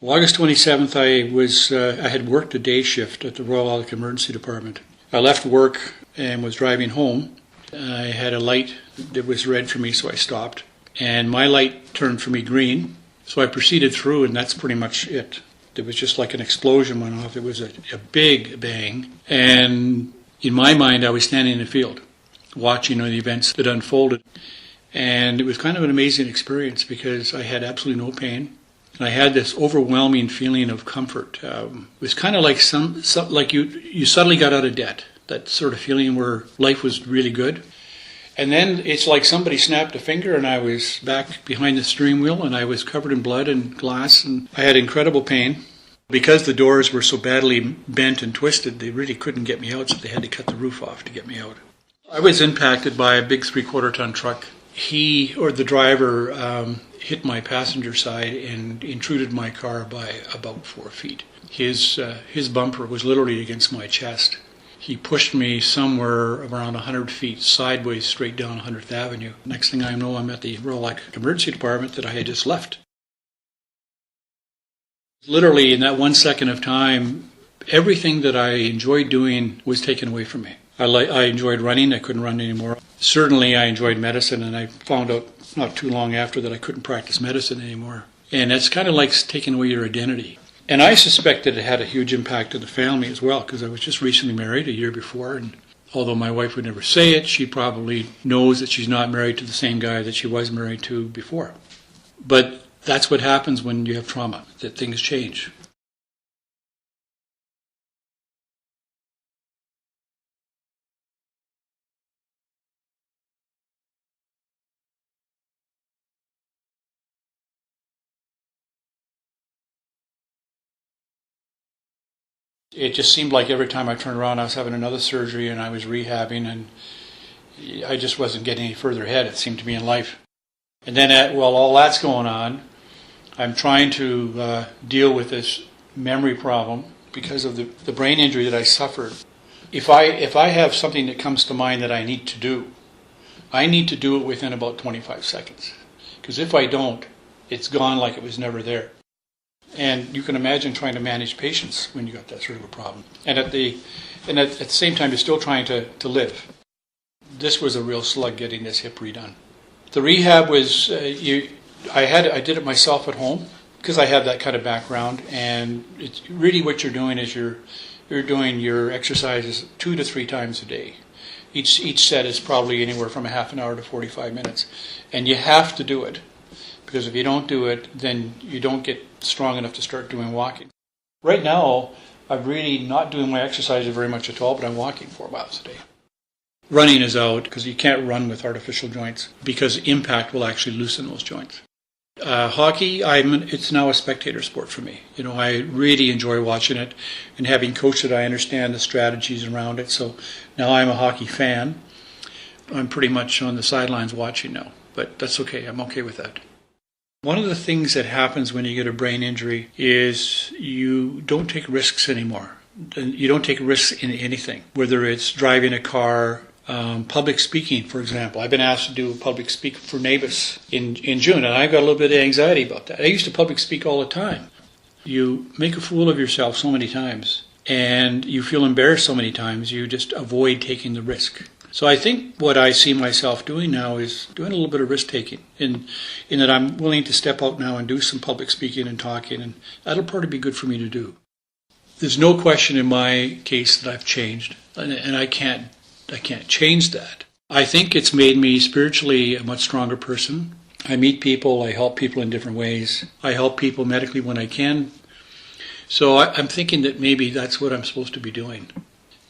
Well, August 27th, I had worked a day shift at the Royal Alec Emergency Department. I left work and was driving home. I had a light that was red for me, so I stopped. And my light turned for me green, so I proceeded through, and that's pretty much it. It was just like an explosion went off. It was a big bang. And in my mind, I was standing in the field, watching the events that unfolded. And it was kind of an amazing experience because I had absolutely no pain. And I had this overwhelming feeling of comfort. It was kind of like like you suddenly got out of debt. That sort of feeling where life was really good. And then it's like somebody snapped a finger and I was back behind the steering wheel and I was covered in blood and glass and I had incredible pain. Because the doors were so badly bent and twisted, they really couldn't get me out, so they had to cut the roof off to get me out. I was impacted by a big 3/4-ton truck. The driver hit my passenger side and intruded my car by about 4 feet. His bumper was literally against my chest. He pushed me somewhere around 100 feet sideways straight down 100th Avenue. Next thing I know, I'm at the Royal Alec Emergency Department that I had just left. Literally, in that 1 second of time, everything that I enjoyed doing was taken away from me. I enjoyed running. I couldn't run anymore. Certainly, I enjoyed medicine, and I found out not too long after that I couldn't practice medicine anymore. And that's kind of like taking away your identity. And I suspect that it had a huge impact on the family as well, because I was just recently married a year before, and although my wife would never say it, she probably knows that she's not married to the same guy that she was married to before. But that's what happens when you have trauma, that things change. It just seemed like every time I turned around I was having another surgery and I was rehabbing and I just wasn't getting any further ahead, it seemed to me, in life. And then while all that's going on, I'm trying to deal with this memory problem because of the brain injury that I suffered. If I have something that comes to mind that I need to do it within about 25 seconds. Because if I don't, it's gone like it was never there. And you can imagine trying to manage patients when you got that sort of a problem. And at the same time, you're still trying to live. This was a real slug getting this hip redone. The rehab was, I did it myself at home because I have that kind of background. And it's really what you're doing is you're doing your exercises 2 to 3 times a day. Each set is probably anywhere from a half an hour to 45 minutes. And you have to do it. Because if you don't do it, then you don't get strong enough to start doing walking. Right now, I'm really not doing my exercises very much at all, but I'm walking 4 miles a day. Running is out because you can't run with artificial joints because impact will actually loosen those joints. Hockey, it's now a spectator sport for me. I really enjoy watching it, and having coached it, I understand the strategies around it. So now I'm a hockey fan. I'm pretty much on the sidelines watching now, but that's okay. I'm okay with that. One of the things that happens when you get a brain injury is you don't take risks anymore. You don't take risks in anything, whether it's driving a car, public speaking, for example. I've been asked to do a public speak for NABIS in June, and I've got a little bit of anxiety about that. I used to public speak all the time. You make a fool of yourself so many times, and you feel embarrassed so many times, you just avoid taking the risk. So I think what I see myself doing now is doing a little bit of risk-taking in that I'm willing to step out now and do some public speaking and talking, and that'll probably be good for me to do. There's no question in my case that I've changed, and I can't change that. I think it's made me spiritually a much stronger person. I meet people, I help people in different ways. I help people medically when I can. So I'm thinking that maybe that's what I'm supposed to be doing.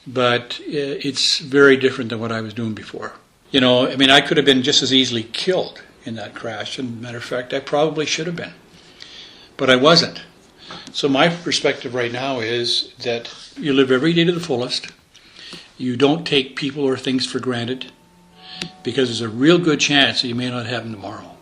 But it's very different than what I was doing before. I could have been just as easily killed in that crash. And matter of fact, I probably should have been. But I wasn't. So my perspective right now is that you live every day to the fullest. You don't take people or things for granted because there's a real good chance that you may not have them tomorrow.